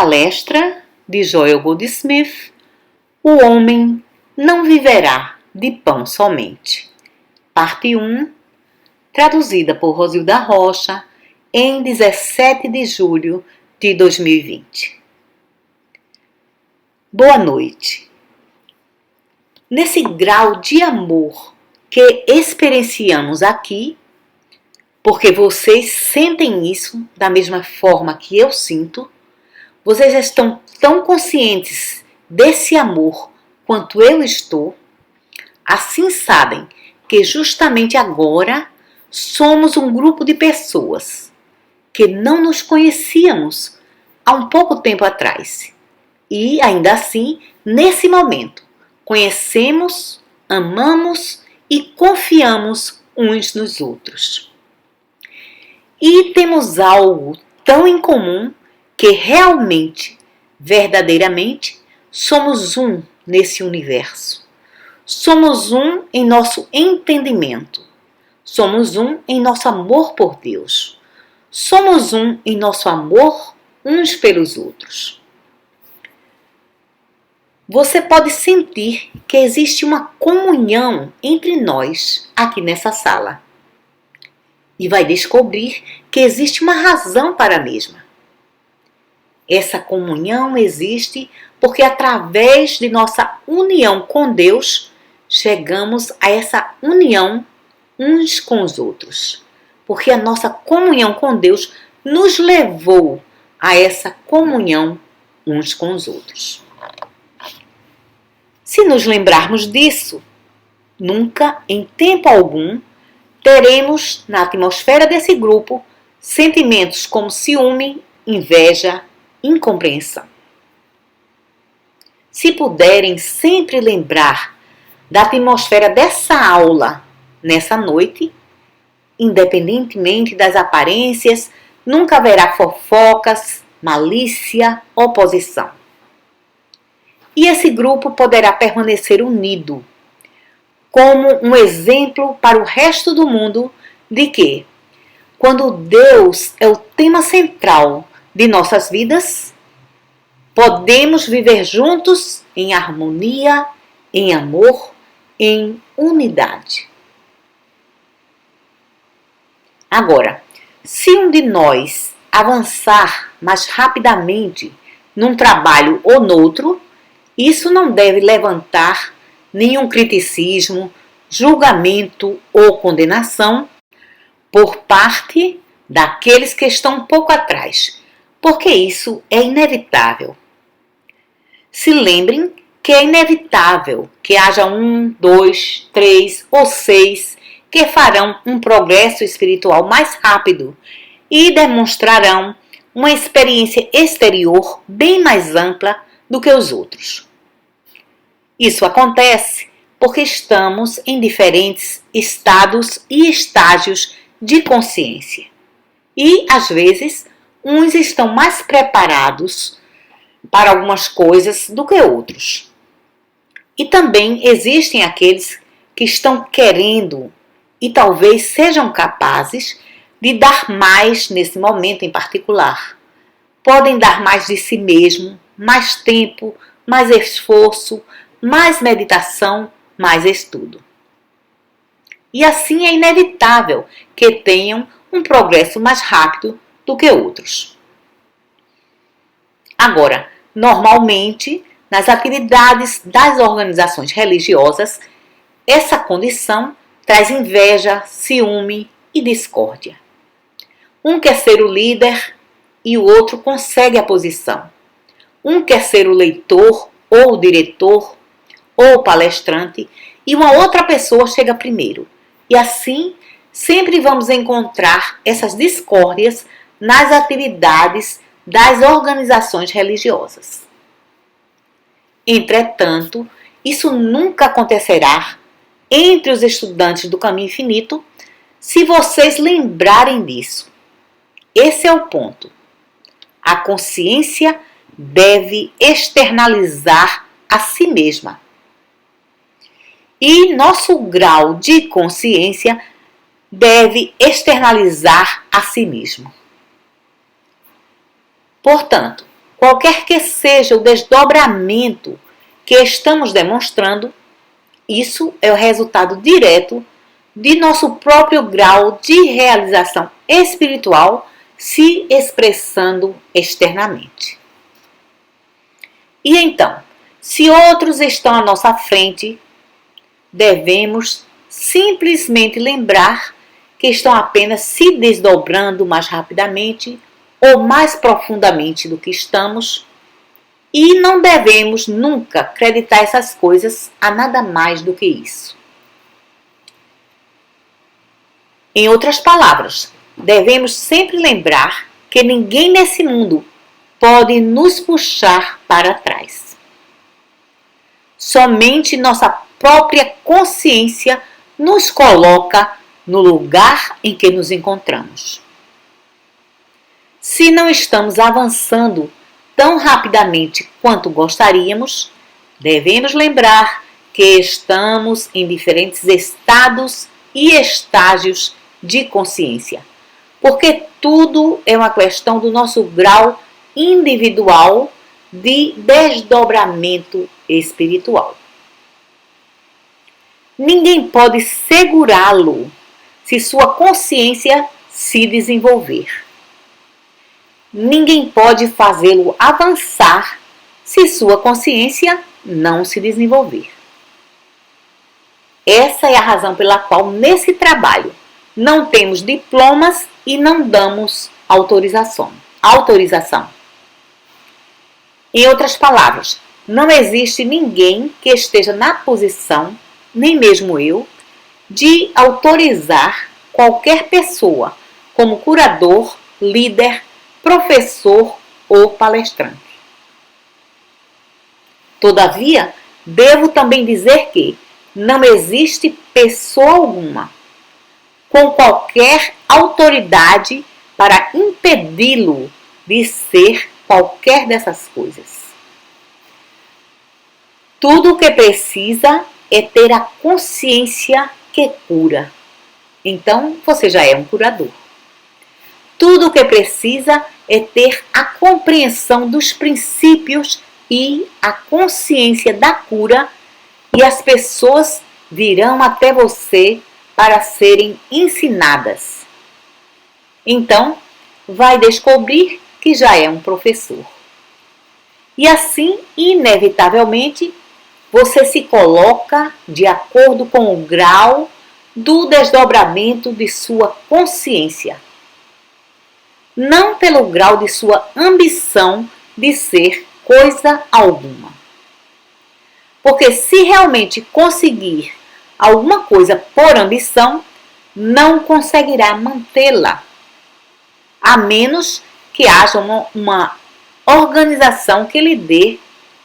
Palestra de Joel Goldsmith: O homem não viverá de pão somente. Parte 1, traduzida por Rosilda Rocha, em 17 de julho de 2020. Boa noite. Nesse grau de amor que experienciamos aqui, porque vocês sentem isso da mesma forma que eu sinto, vocês estão tão conscientes desse amor quanto eu estou, assim sabem que justamente agora somos um grupo de pessoas que não nos conhecíamos há um pouco tempo atrás. E ainda assim, nesse momento, conhecemos, amamos e confiamos uns nos outros. E temos algo tão em comum que realmente, verdadeiramente, somos um nesse universo. Somos um em nosso entendimento. Somos um em nosso amor por Deus. Somos um em nosso amor uns pelos outros. Você pode sentir que existe uma comunhão entre nós aqui nessa sala. E vai descobrir que existe uma razão para a mesma. Essa comunhão existe porque através de nossa união com Deus, chegamos a essa união uns com os outros. Porque a nossa comunhão com Deus nos levou a essa comunhão uns com os outros. Se nos lembrarmos disso, nunca, em tempo algum, teremos na atmosfera desse grupo sentimentos como ciúme, inveja, incompreensão. Se puderem sempre lembrar da atmosfera dessa aula nessa noite, independentemente das aparências, nunca haverá fofocas, malícia, oposição. E esse grupo poderá permanecer unido, como um exemplo para o resto do mundo de que, quando Deus é o tema central de nossas vidas, podemos viver juntos em harmonia, em amor, em unidade. Agora, se um de nós avançar mais rapidamente num trabalho ou noutro, isso não deve levantar nenhum criticismo, julgamento ou condenação por parte daqueles que estão um pouco atrás, porque isso é inevitável. Se lembrem que é inevitável que haja 1, 2, 3 ou 6 que farão um progresso espiritual mais rápido e demonstrarão uma experiência exterior bem mais ampla do que os outros. Isso acontece porque estamos em diferentes estados e estágios de consciência. E, às vezes, uns estão mais preparados para algumas coisas do que outros. E também existem aqueles que estão querendo e talvez sejam capazes de dar mais nesse momento em particular. Podem dar mais de si mesmo, mais tempo, mais esforço, mais meditação, mais estudo. E assim é inevitável que tenham um progresso mais rápido do que outros. Agora, normalmente, nas atividades das organizações religiosas, essa condição traz inveja, ciúme e discórdia. Um quer ser o líder e o outro consegue a posição. Um quer ser o leitor ou o diretor ou o palestrante e uma outra pessoa chega primeiro. E assim, sempre vamos encontrar essas discórdias nas atividades das organizações religiosas. Entretanto, isso nunca acontecerá entre os estudantes do Caminho Infinito se vocês lembrarem disso. Esse é o ponto. A consciência deve externalizar a si mesma. E nosso grau de consciência deve externalizar a si mesmo. Portanto, qualquer que seja o desdobramento que estamos demonstrando, isso é o resultado direto de nosso próprio grau de realização espiritual se expressando externamente. E então, se outros estão à nossa frente, devemos simplesmente lembrar que estão apenas se desdobrando mais rapidamente ou mais profundamente do que estamos, e não devemos nunca acreditar essas coisas a nada mais do que isso. Em outras palavras, devemos sempre lembrar que ninguém nesse mundo pode nos puxar para trás. Somente nossa própria consciência nos coloca no lugar em que nos encontramos. Se não estamos avançando tão rapidamente quanto gostaríamos, devemos lembrar que estamos em diferentes estados e estágios de consciência, porque tudo é uma questão do nosso grau individual de desdobramento espiritual. Ninguém pode segurá-lo se sua consciência se desenvolver. Ninguém pode fazê-lo avançar se sua consciência não se desenvolver. Essa é a razão pela qual, nesse trabalho, não temos diplomas e não damos autorização. Em outras palavras, não existe ninguém que esteja na posição, nem mesmo eu, de autorizar qualquer pessoa como curador, líder, professor ou palestrante. Todavia, devo também dizer que não existe pessoa alguma com qualquer autoridade para impedi-lo de ser qualquer dessas coisas. Tudo o que precisa é ter a consciência que cura. Então, você já é um curador. Tudo o que precisa é ter a compreensão dos princípios e a consciência da cura, e as pessoas virão até você para serem ensinadas. Então, vai descobrir que já é um professor. E assim, inevitavelmente, você se coloca de acordo com o grau do desdobramento de sua consciência, não pelo grau de sua ambição de ser coisa alguma. Porque se realmente conseguir alguma coisa por ambição, não conseguirá mantê-la, a menos que haja uma organização que lhe dê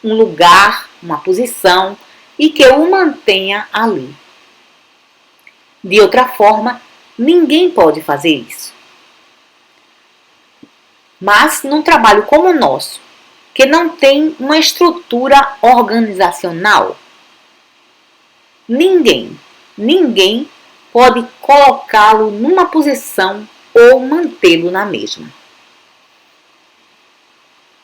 um lugar, uma posição e que o mantenha ali. De outra forma, ninguém pode fazer isso. Mas num trabalho como o nosso, que não tem uma estrutura organizacional, ninguém pode colocá-lo numa posição ou mantê-lo na mesma.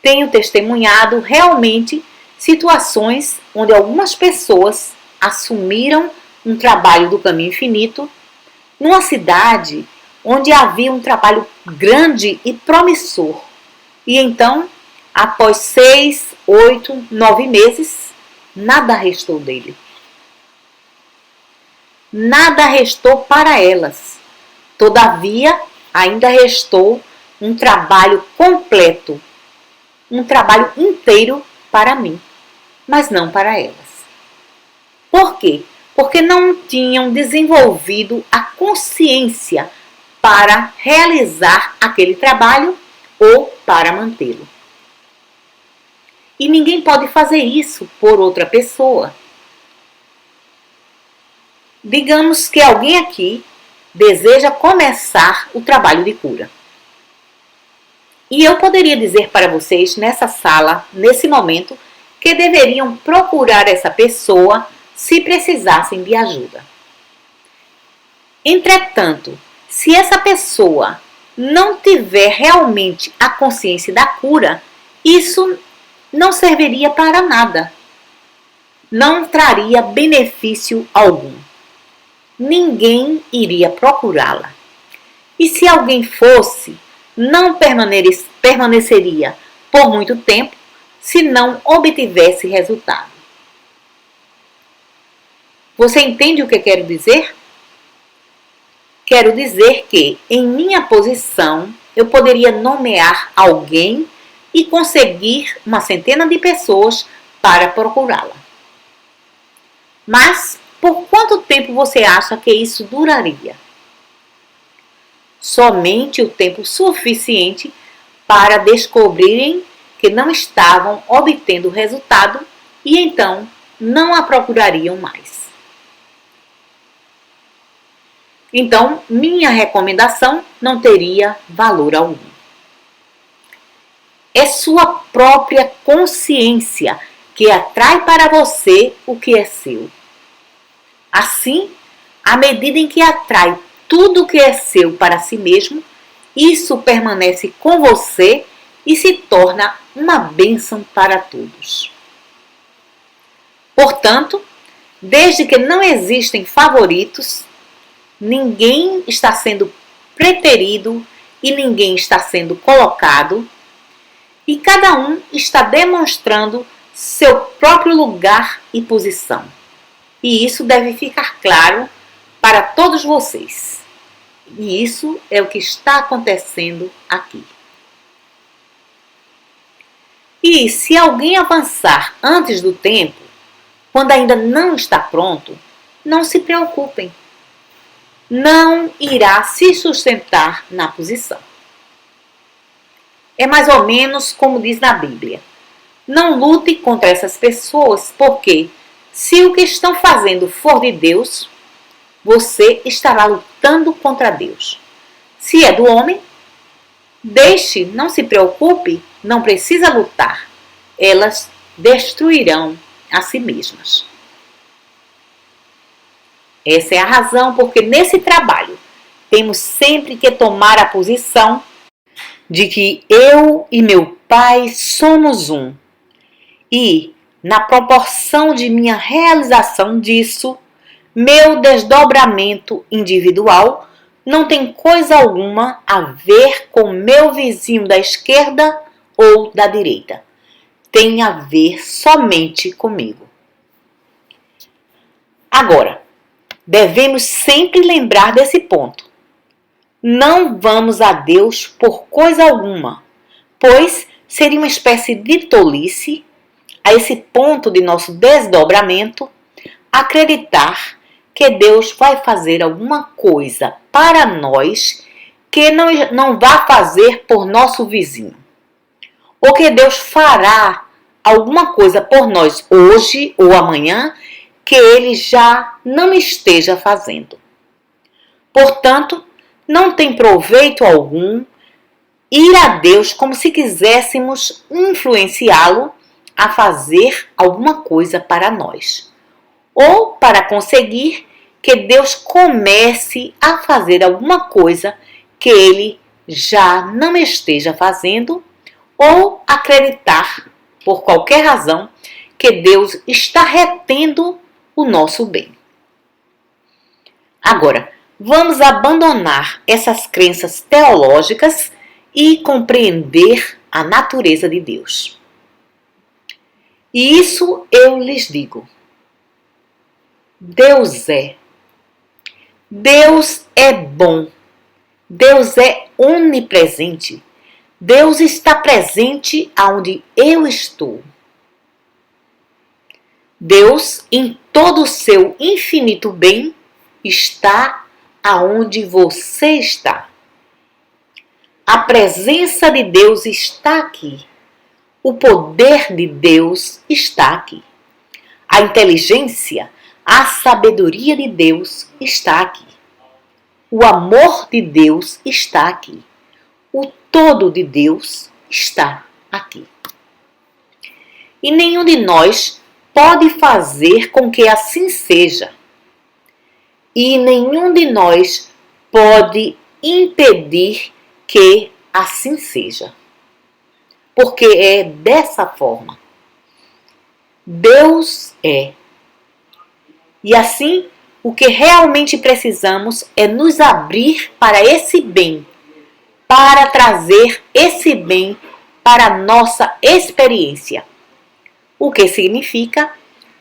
Tenho testemunhado realmente situações onde algumas pessoas assumiram um trabalho do caminho infinito numa cidade onde havia um trabalho grande e promissor. E então, após 6, 8, 9 meses, nada restou dele. Nada restou para elas. Todavia, ainda restou um trabalho completo, um trabalho inteiro para mim, mas não para elas. Por quê? Porque não tinham desenvolvido a consciência para realizar aquele trabalho ou para mantê-lo. E ninguém pode fazer isso por outra pessoa. Digamos que alguém aqui deseja começar o trabalho de cura. E eu poderia dizer para vocês nessa sala, nesse momento, que deveriam procurar essa pessoa se precisassem de ajuda. Entretanto, se essa pessoa não tiver realmente a consciência da cura isso não serviria para nada, não traria benefício algum. Ninguém iria procurá-la. E se alguém fosse, não permaneceria por muito tempo se não obtivesse resultado. Você entende o que quero dizer? Quero dizer que, em minha posição, eu poderia nomear alguém e conseguir uma centena de pessoas para procurá-la. Mas, por quanto tempo você acha que isso duraria? Somente o tempo suficiente para descobrirem que não estavam obtendo resultado e então não a procurariam mais. Então, minha recomendação não teria valor algum. É sua própria consciência que atrai para você o que é seu. Assim, à medida em que atrai tudo o que é seu para si mesmo, isso permanece com você e se torna uma bênção para todos. Portanto, desde que não existem favoritos, ninguém está sendo preterido e ninguém está sendo colocado, e cada um está demonstrando seu próprio lugar e posição. E isso deve ficar claro para todos vocês. E isso é o que está acontecendo aqui. E se alguém avançar antes do tempo, quando ainda não está pronto, não se preocupem. Não irá se sustentar na posição. É mais ou menos como diz na Bíblia. Não lute contra essas pessoas, porque se o que estão fazendo for de Deus, você estará lutando contra Deus. Se é do homem, deixe, não se preocupe, não precisa lutar. Elas destruirão a si mesmas. Essa é a razão porque nesse trabalho temos sempre que tomar a posição de que eu e meu Pai somos um. E, na proporção de minha realização disso, meu desdobramento individual não tem coisa alguma a ver com meu vizinho da esquerda ou da direita. Tem a ver somente comigo. Agora, devemos sempre lembrar desse ponto. Não vamos a Deus por coisa alguma, pois seria uma espécie de tolice, a esse ponto de nosso desdobramento, acreditar que Deus vai fazer alguma coisa para nós que não vá fazer por nosso vizinho. Ou que Deus fará alguma coisa por nós hoje ou amanhã que Ele já não esteja fazendo. Portanto, não tem proveito algum ir a Deus como se quiséssemos influenciá-lo a fazer alguma coisa para nós, ou para conseguir que Deus comece a fazer alguma coisa que Ele já não esteja fazendo, ou acreditar, por qualquer razão, que Deus está retendo o nosso bem. Agora, vamos abandonar essas crenças teológicas e compreender a natureza de Deus. E isso eu lhes digo. Deus é. Deus é bom. Deus é onipresente. Deus está presente aonde eu estou. Deus, em todo o seu infinito bem, está aonde você está. A presença de Deus está aqui. O poder de Deus está aqui. A inteligência, a sabedoria de Deus está aqui. O amor de Deus está aqui. O todo de Deus está aqui. E nenhum de nós pode fazer com que assim seja. E nenhum de nós pode impedir que assim seja. porque é dessa forma. Deus é. E assim, o que realmente precisamos é nos abrir para esse bem, para trazer esse bem para a nossa experiência. O que significa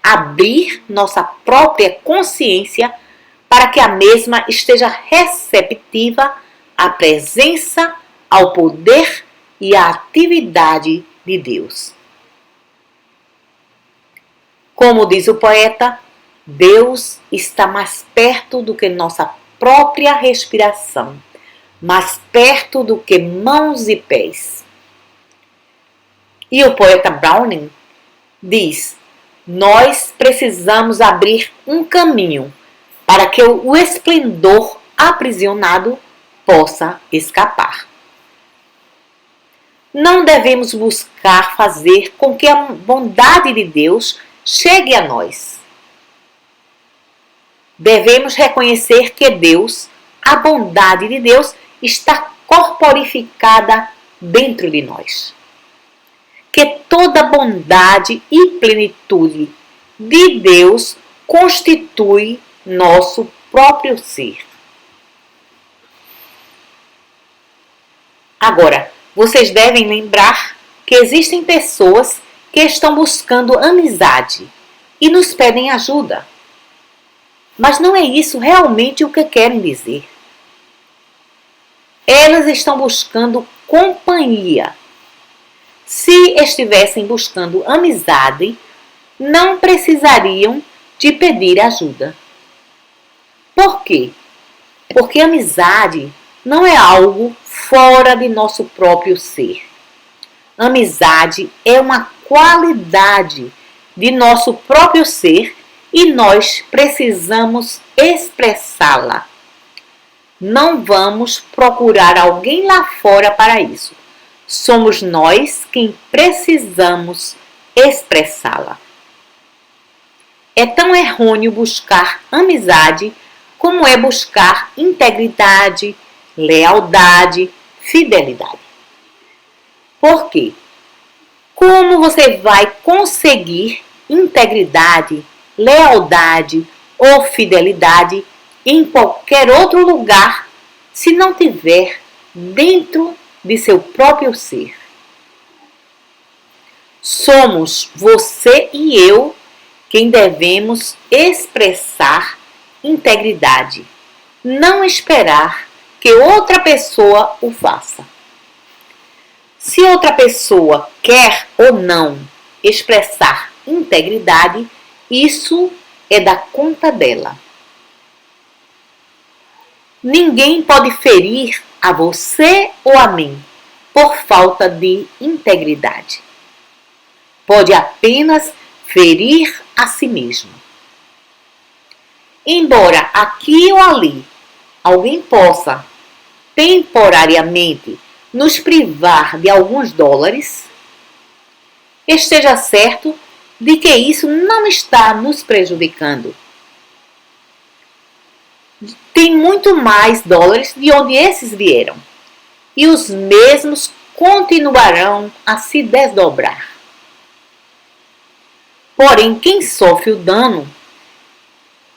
abrir nossa própria consciência para que a mesma esteja receptiva à presença, ao poder e à atividade de Deus. Como diz o poeta, Deus está mais perto do que nossa própria respiração, mais perto do que mãos e pés. E o poeta Browning diz: nós precisamos abrir um caminho para que o esplendor aprisionado possa escapar. Não devemos buscar fazer com que a bondade de Deus chegue a nós. Devemos reconhecer que Deus, a bondade de Deus, está corporificada dentro de nós. Que toda bondade e plenitude de Deus constitui nosso próprio ser. Agora, vocês devem lembrar que existem pessoas que estão buscando amizade e nos pedem ajuda. Mas não é isso realmente o que querem dizer. Elas estão buscando companhia. Se estivessem buscando amizade, não precisariam de pedir ajuda. Por quê? Porque amizade não é algo fora de nosso próprio ser. Amizade é uma qualidade de nosso próprio ser e nós precisamos expressá-la. Não vamos procurar alguém lá fora para isso. Somos nós quem precisamos expressá-la. É tão errôneo buscar amizade como é buscar integridade, lealdade, fidelidade. Por quê? Como você vai conseguir integridade, lealdade ou fidelidade em qualquer outro lugar se não tiver dentro de seu próprio ser? Somos você e eu quem devemos expressar integridade, não esperar que outra pessoa o faça. Se outra pessoa quer ou não expressar integridade, isso é da conta dela. Ninguém pode ferir a você ou a mim por falta de integridade. Pode apenas ferir a si mesmo. Embora aqui ou ali alguém possa temporariamente nos privar de alguns dólares, esteja certo de que isso não está nos prejudicando. Tem muito mais dólares de onde esses vieram, e os mesmos continuarão a se desdobrar. Porém, quem sofre o dano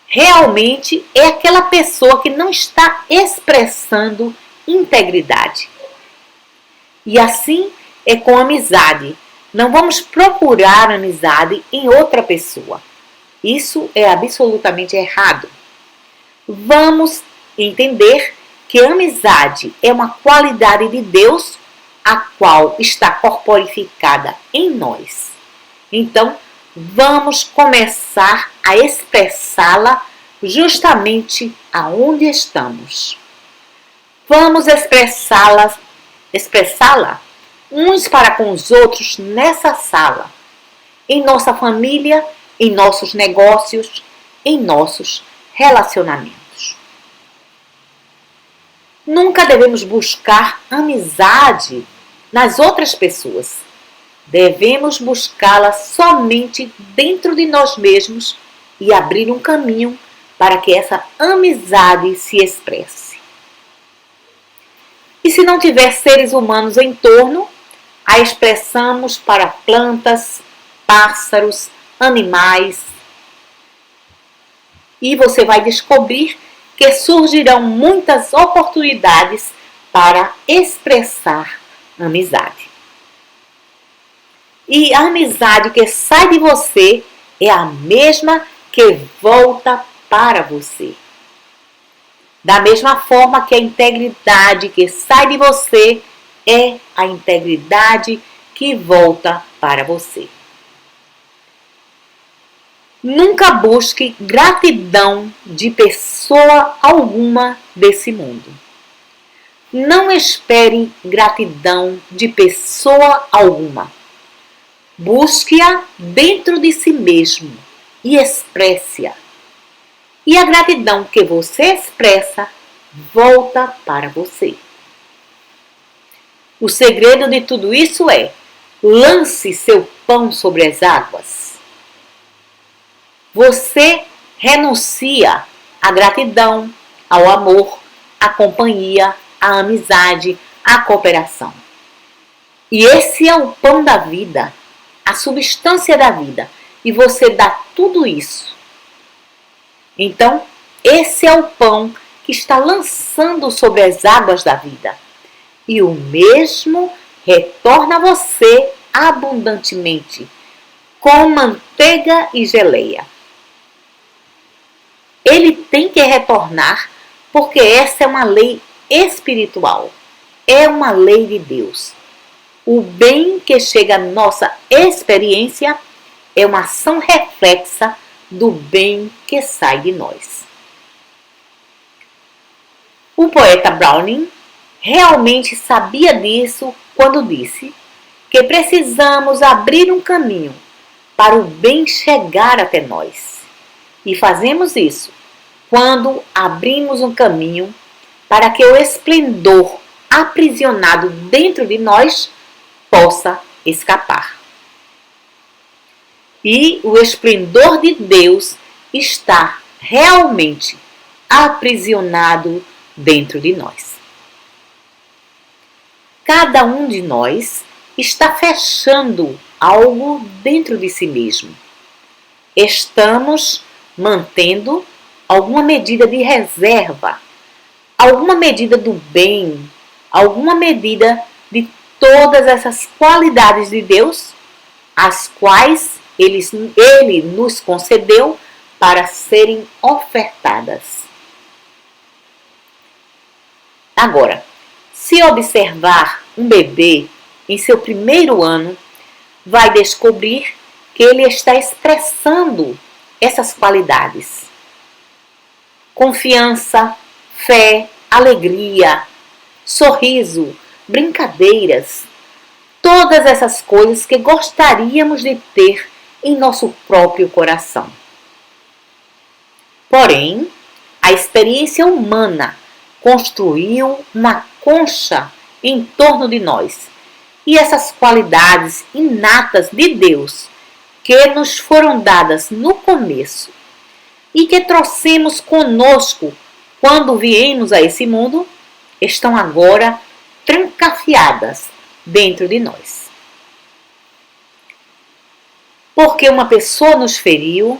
realmente é aquela pessoa que não está expressando integridade. E assim é com amizade. Não vamos procurar amizade em outra pessoa. Isso é absolutamente errado. Vamos entender que a amizade é uma qualidade de Deus, a qual está corporificada em nós. Então, vamos começar a expressá-la justamente aonde estamos. Vamos expressá-la uns para com os outros nessa sala, em nossa família, em nossos negócios, em nossos relacionamentos. Nunca devemos buscar amizade nas outras pessoas. Devemos buscá-la somente dentro de nós mesmos e abrir um caminho para que essa amizade se expresse. E se não tiver seres humanos em torno, a expressamos para plantas, pássaros, animais. E você vai descobrir que surgirão muitas oportunidades para expressar amizade. E a amizade que sai de você é a mesma que volta para você. Da mesma forma que a integridade que sai de você é a integridade que volta para você. Nunca busque gratidão de pessoa alguma desse mundo. Não espere gratidão de pessoa alguma. Busque-a dentro de si mesmo e expresse-a. E a gratidão que você expressa volta para você. O segredo de tudo isso é: lance seu pão sobre as águas. Você renuncia à gratidão, ao amor, à companhia, à amizade, à cooperação. E esse é o pão da vida, a substância da vida. E você dá tudo isso. Então, esse é o pão que está lançando sobre as águas da vida. E o mesmo retorna a você abundantemente, com manteiga e geleia. Ele tem que retornar, porque essa é uma lei espiritual, é uma lei de Deus. O bem que chega à nossa experiência é uma ação reflexa do bem que sai de nós. O poeta Browning realmente sabia disso quando disse que precisamos abrir um caminho para o bem chegar até nós. E fazemos isso quando abrimos um caminho para que o esplendor aprisionado dentro de nós possa escapar. E o esplendor de Deus está realmente aprisionado dentro de nós. Cada um de nós está fechando algo dentro de si mesmo. Estamos mantendo alguma medida de reserva, alguma medida do bem, alguma medida de todas essas qualidades de Deus, as quais Ele nos concedeu para serem ofertadas. Agora, se observar um bebê em seu primeiro ano, vai descobrir que ele está expressando essas qualidades. Confiança, fé, alegria, sorriso, brincadeiras, todas essas coisas que gostaríamos de ter em nosso próprio coração. Porém, a experiência humana construiu uma concha em torno de nós. E essas qualidades inatas de Deus que nos foram dadas no começo e que trouxemos conosco quando viemos a esse mundo, estão agora trancafiadas dentro de nós. Porque uma pessoa nos feriu,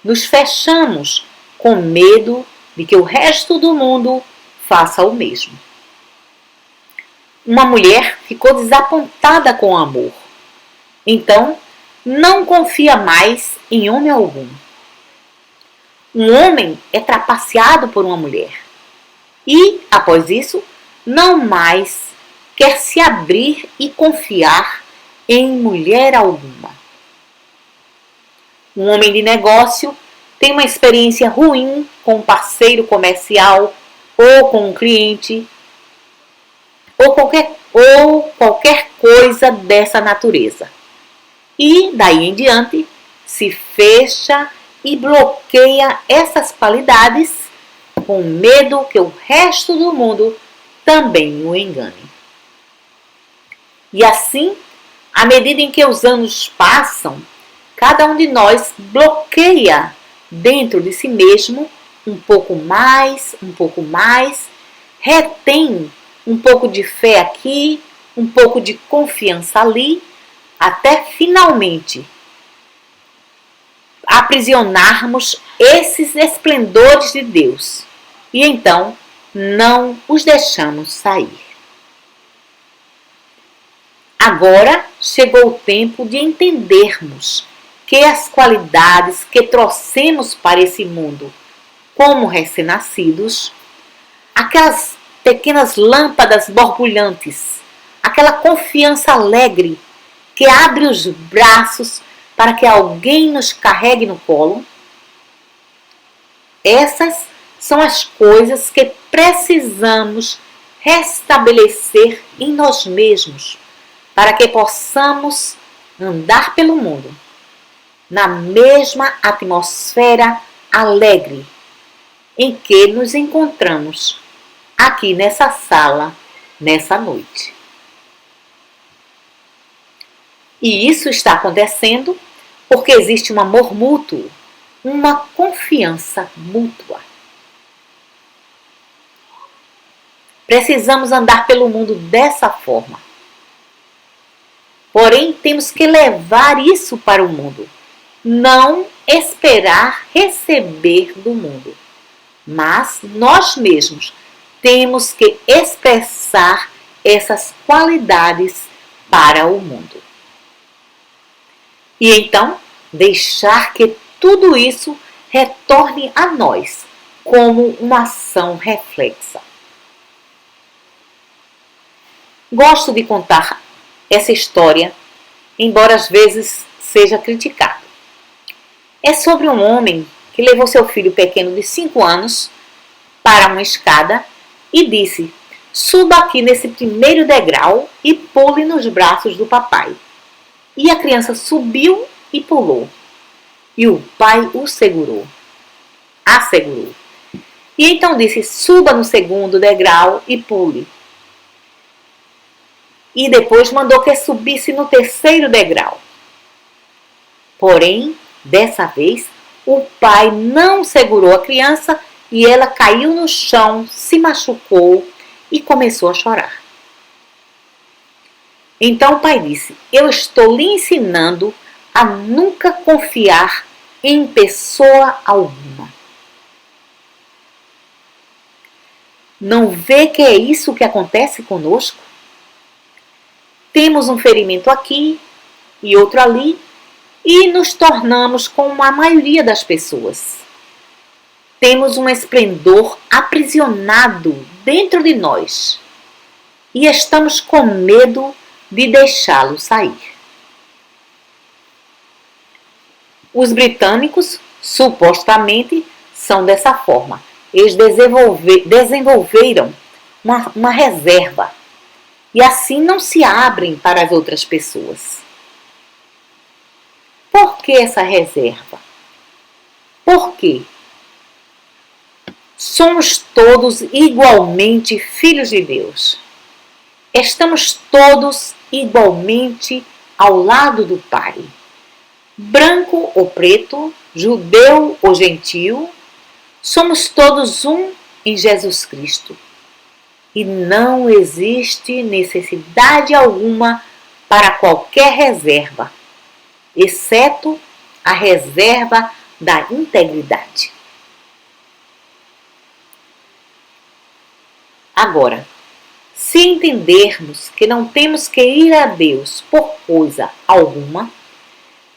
nos fechamos com medo de que o resto do mundo faça o mesmo. Uma mulher ficou desapontada com o amor. Então, não confia mais em homem algum. Um homem é trapaceado por uma mulher. E, após isso, não mais quer se abrir e confiar em mulher alguma. Um homem de negócio tem uma experiência ruim com um parceiro comercial ou com um cliente ou qualquer coisa dessa natureza. E daí em diante se fecha e bloqueia essas qualidades com medo que o resto do mundo também o engane. E assim, à medida em que os anos passam, cada um de nós bloqueia dentro de si mesmo um pouco mais, retém um pouco de fé aqui, um pouco de confiança ali, até finalmente aprisionarmos esses esplendores de Deus e então não os deixamos sair. Agora chegou o tempo de entendermos que as qualidades que trouxemos para esse mundo como recém-nascidos, aquelas pequenas lâmpadas borbulhantes, aquela confiança alegre que abre os braços para que alguém nos carregue no colo, essas são as coisas que precisamos restabelecer em nós mesmos para que possamos andar pelo mundo na mesma atmosfera alegre em que nos encontramos aqui nessa sala, nessa noite. E isso está acontecendo porque existe um amor mútuo, uma confiança mútua. Precisamos andar pelo mundo dessa forma. Porém, temos que levar isso para o mundo. Não esperar receber do mundo. Mas nós mesmos temos que expressar essas qualidades para o mundo. E então, deixar que tudo isso retorne a nós como uma ação reflexa. Gosto de contar essa história, embora às vezes seja criticado. É sobre um homem que levou seu filho pequeno de 5 anos para uma escada e disse: suba aqui nesse primeiro degrau e pule nos braços do papai. E a criança subiu e pulou. E o pai o segurou. A segurou. E então disse: suba no segundo degrau e pule. E depois mandou que subisse no terceiro degrau. Porém, dessa vez, o pai não segurou a criança e ela caiu no chão, se machucou e começou a chorar. Então o pai disse: eu estou lhe ensinando a nunca confiar em pessoa alguma. Não vê que é isso que acontece conosco? Temos um ferimento aqui e outro ali e nos tornamos como a maioria das pessoas. Temos um esplendor aprisionado dentro de nós e estamos com medo de deixá-lo sair. Os britânicos, supostamente, são dessa forma. Eles desenvolveram uma reserva e assim não se abrem para as outras pessoas. Por que essa reserva? Por quê? Somos todos igualmente filhos de Deus. Estamos todos igualmente ao lado do Pai. Branco ou preto, judeu ou gentil, somos todos um em Jesus Cristo. E não existe necessidade alguma para qualquer reserva, exceto a reserva da integridade. Agora, se entendermos que não temos que ir a Deus por coisa alguma,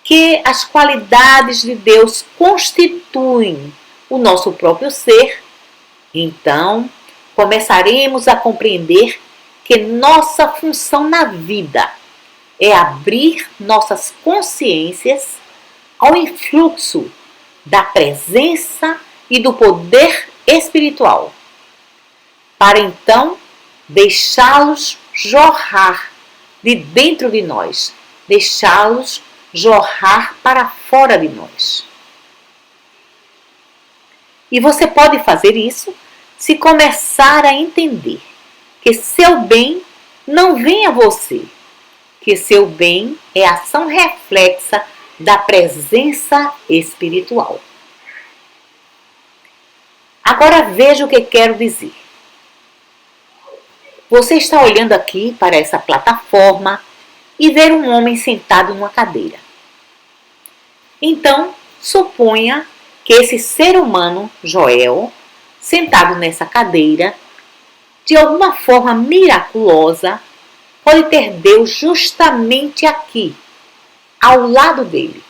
que as qualidades de Deus constituem o nosso próprio ser, então começaremos a compreender que nossa função na vida é abrir nossas consciências ao influxo da presença e do poder espiritual, para então deixá-los jorrar de dentro de nós, deixá-los jorrar para fora de nós. E você pode fazer isso se começar a entender que seu bem não vem a você, que seu bem é ação reflexa da presença espiritual. Agora veja o que quero dizer. Você está olhando aqui para essa plataforma e vê um homem sentado numa cadeira. Então, suponha que esse ser humano, Joel, sentado nessa cadeira, de alguma forma miraculosa, pode ter Deus justamente aqui, ao lado dele.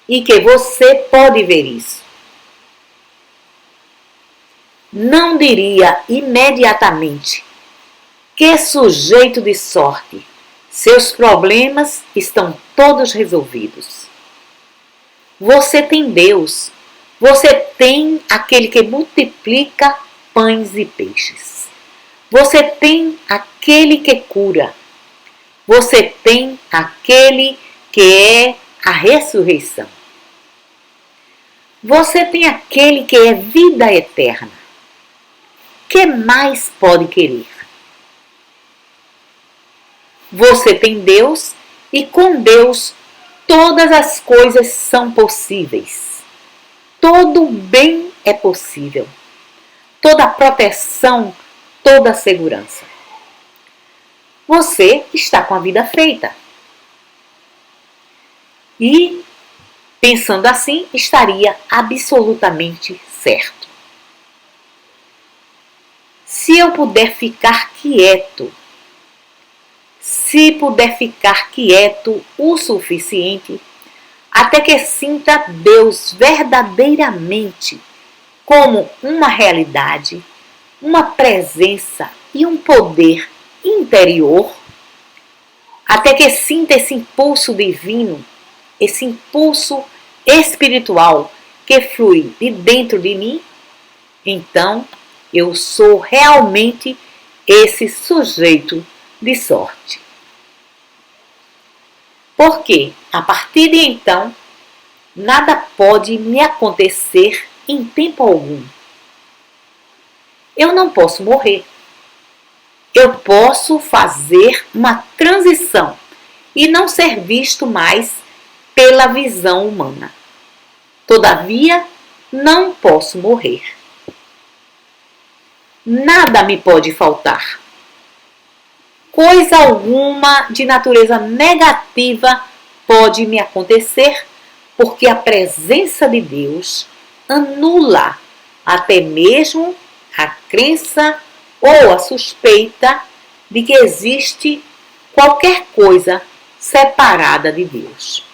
E que você pode ver isso. Não diria imediatamente: que sujeito de sorte, seus problemas estão todos resolvidos. Você tem Deus, você tem aquele que multiplica pães e peixes. Você tem aquele que cura. Você tem aquele que é a ressurreição. Você tem aquele que é vida eterna. Que mais pode querer? Você tem Deus e com Deus todas as coisas são possíveis. Todo bem é possível. Toda proteção, toda segurança. Você está com a vida feita. E, pensando assim, estaria absolutamente certo. Se eu puder ficar quieto, o suficiente, até que sinta Deus verdadeiramente como uma realidade, uma presença e um poder interior, até que sinta esse impulso divino, esse impulso espiritual que flui de dentro de mim, então eu sou realmente esse sujeito de sorte. Porque, a partir de então, nada pode me acontecer em tempo algum. Eu não posso morrer. Eu posso fazer uma transição e não ser visto mais pela visão humana. Todavia, não posso morrer. Nada me pode faltar. Coisa alguma de natureza negativa pode me acontecer, porque a presença de Deus anula até mesmo a crença ou a suspeita de que existe qualquer coisa separada de Deus.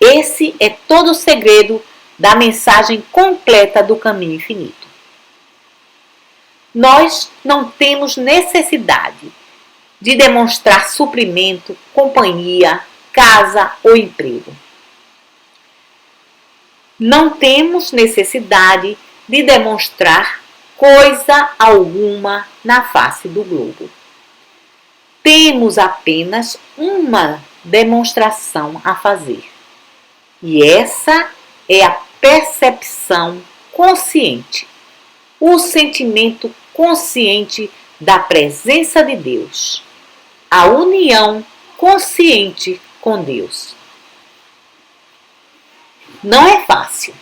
Esse é todo o segredo da mensagem completa do caminho infinito. Nós não temos necessidade de demonstrar suprimento, companhia, casa ou emprego. Não temos necessidade de demonstrar coisa alguma na face do globo. Temos apenas uma demonstração a fazer. E essa é a percepção consciente, o sentimento consciente da presença de Deus, a união consciente com Deus. Não é fácil,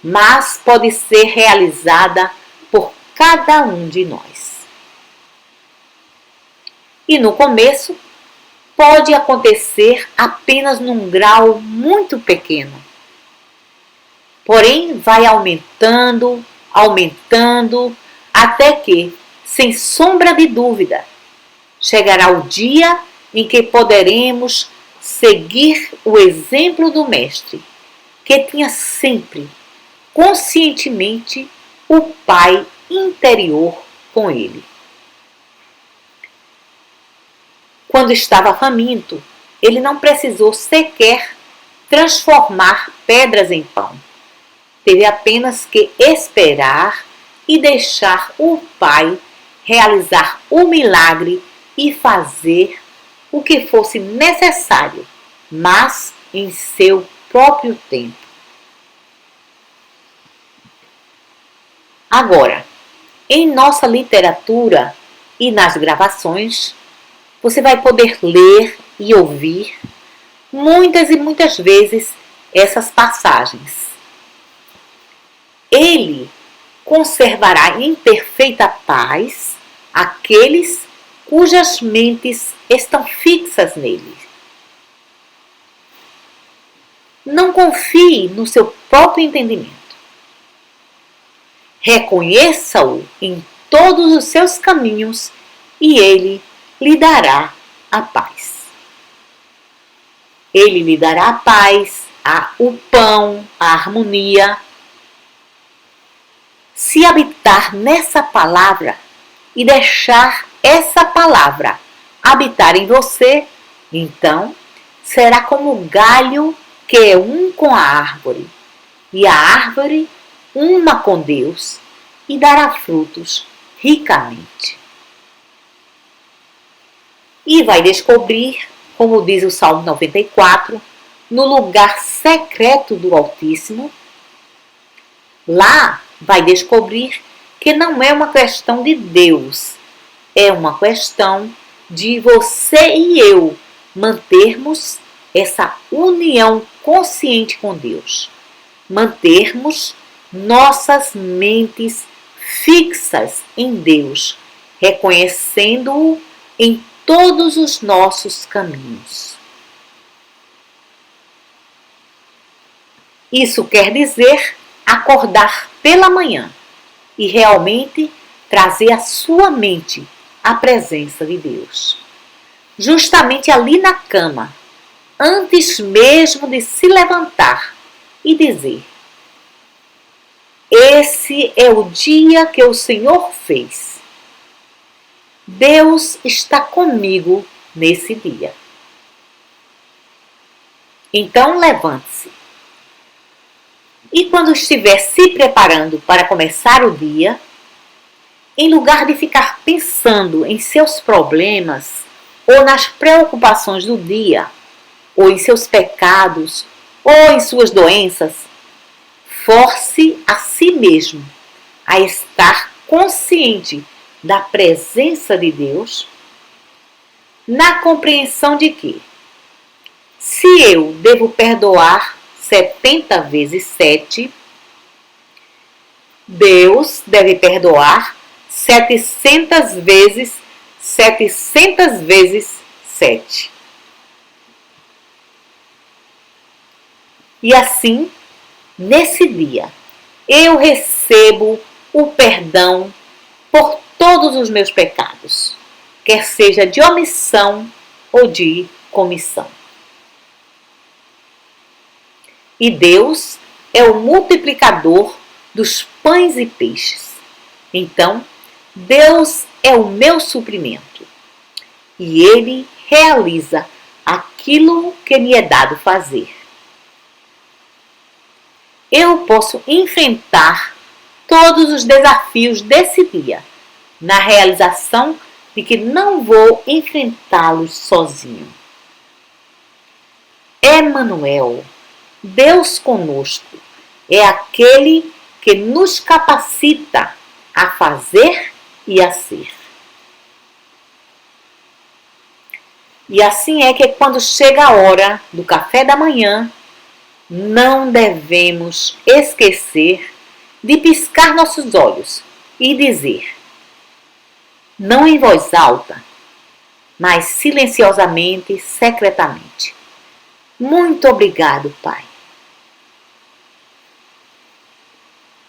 mas pode ser realizada por cada um de nós. E no começo, pode acontecer apenas num grau muito pequeno. Porém, vai aumentando, até que, sem sombra de dúvida, chegará o dia em que poderemos seguir o exemplo do Mestre, que tinha sempre, conscientemente, o Pai interior com ele. Quando estava faminto, ele não precisou sequer transformar pedras em pão. Teve apenas que esperar e deixar o Pai realizar o milagre e fazer o que fosse necessário, mas em seu próprio tempo. Agora, em nossa literatura e nas gravações, você vai poder ler e ouvir muitas e muitas vezes essas passagens. Ele conservará em perfeita paz aqueles cujas mentes estão fixas nele. Não confie no seu próprio entendimento. Reconheça-o em todos os seus caminhos e ele lhe dará a paz. Ele lhe dará a paz, o pão, a harmonia. Se habitar nessa palavra e deixar essa palavra habitar em você, então será como o galho que é um com a árvore, e a árvore uma com Deus, e dará frutos ricamente. E vai descobrir, como diz o Salmo 94, no lugar secreto do Altíssimo. Lá vai descobrir que não é uma questão de Deus, é uma questão de você e eu mantermos essa união consciente com Deus, mantermos nossas mentes fixas em Deus, reconhecendo-o em todos os nossos caminhos. Isso quer dizer acordar pela manhã e realmente trazer à sua mente a presença de Deus. Justamente ali na cama, antes mesmo de se levantar e dizer: esse é o dia que o Senhor fez. Deus está comigo nesse dia. Então levante-se. E quando estiver se preparando para começar o dia, em lugar de ficar pensando em seus problemas ou nas preocupações do dia, ou em seus pecados, ou em suas doenças, force a si mesmo a estar consciente da presença de Deus, na compreensão de que, se eu devo perdoar 70 vezes 7, Deus deve perdoar 700 vezes 700 vezes 7. E assim, nesse dia, eu recebo o perdão por todos os meus pecados, quer seja de omissão ou de comissão. E Deus é o multiplicador dos pães e peixes. Então, Deus é o meu suprimento e Ele realiza aquilo que me é dado fazer. Eu posso enfrentar todos os desafios desse dia, na realização de que não vou enfrentá-los sozinho. Emanuel, Deus conosco, é aquele que nos capacita a fazer e a ser. E assim é que quando chega a hora do café da manhã, não devemos esquecer de piscar nossos olhos e dizer, não em voz alta, mas silenciosamente, secretamente: muito obrigado, Pai.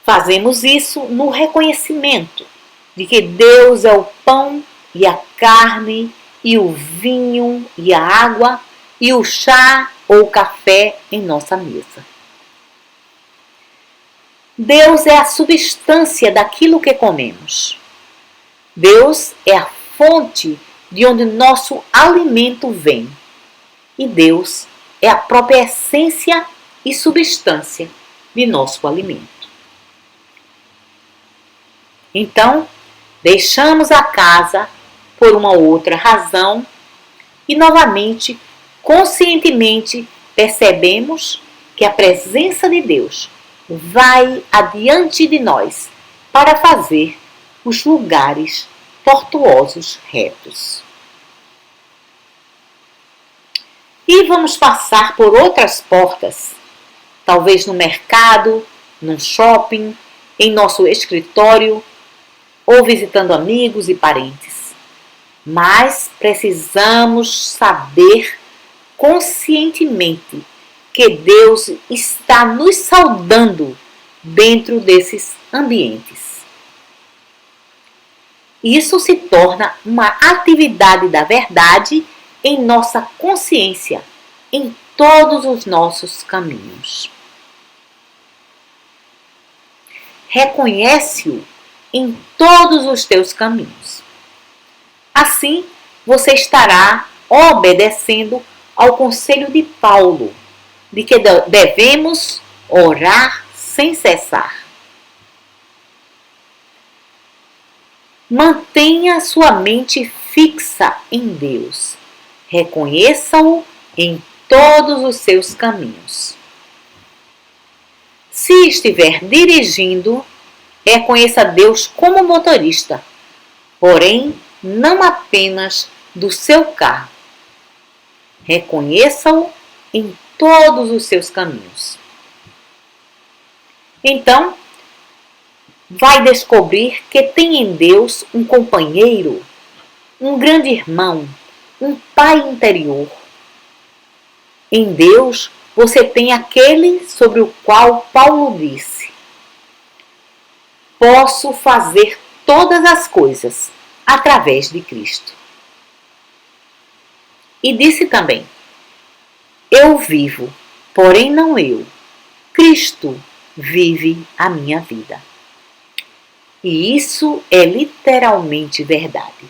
Fazemos isso no reconhecimento de que Deus é o pão e a carne e o vinho e a água e o chá ou o café em nossa mesa. Deus é a substância daquilo que comemos. Deus é a fonte de onde nosso alimento vem. E Deus é a própria essência e substância de nosso alimento. Então, deixamos a casa por uma outra razão e novamente, conscientemente, percebemos que a presença de Deus vai adiante de nós para fazer os lugares tortuosos retos. E vamos passar por outras portas, talvez no mercado, num shopping, em nosso escritório ou visitando amigos e parentes. Mas precisamos saber conscientemente que Deus está nos saudando dentro desses ambientes. Isso se torna uma atividade da verdade em nossa consciência, em todos os nossos caminhos. Reconhece-o em todos os teus caminhos. Assim, você estará obedecendo ao conselho de Paulo, de que devemos orar sem cessar. Mantenha sua mente fixa em Deus. Reconheça-o em todos os seus caminhos. Se estiver dirigindo, reconheça Deus como motorista, porém não apenas do seu carro. Reconheça-o em todos os seus caminhos. Então, vai descobrir que tem em Deus um companheiro, um grande irmão, um pai interior. Em Deus, você tem aquele sobre o qual Paulo disse: posso fazer todas as coisas através de Cristo. E disse também: eu vivo, porém não eu. Cristo vive a minha vida. E isso é literalmente verdade.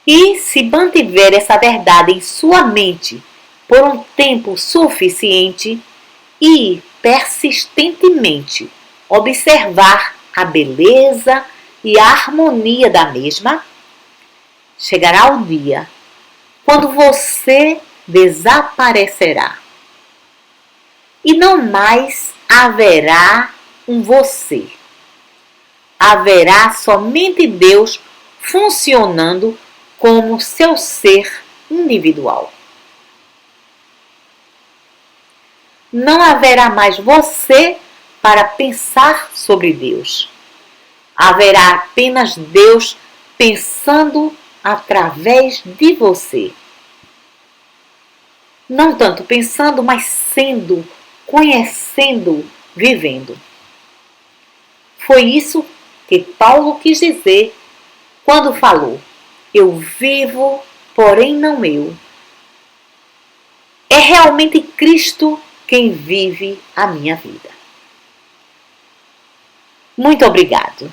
E se mantiver essa verdade em sua mente por um tempo suficiente e persistentemente observar a beleza e a harmonia da mesma, chegará o dia quando você desaparecerá e não mais haverá um você. Haverá somente Deus funcionando como seu ser individual. Não haverá mais você para pensar sobre Deus. Haverá apenas Deus pensando através de você. Não tanto pensando, mas sendo, conhecendo, vivendo. Foi isso que Paulo quis dizer quando falou: eu vivo, porém não eu. É realmente Cristo quem vive a minha vida. Muito obrigado.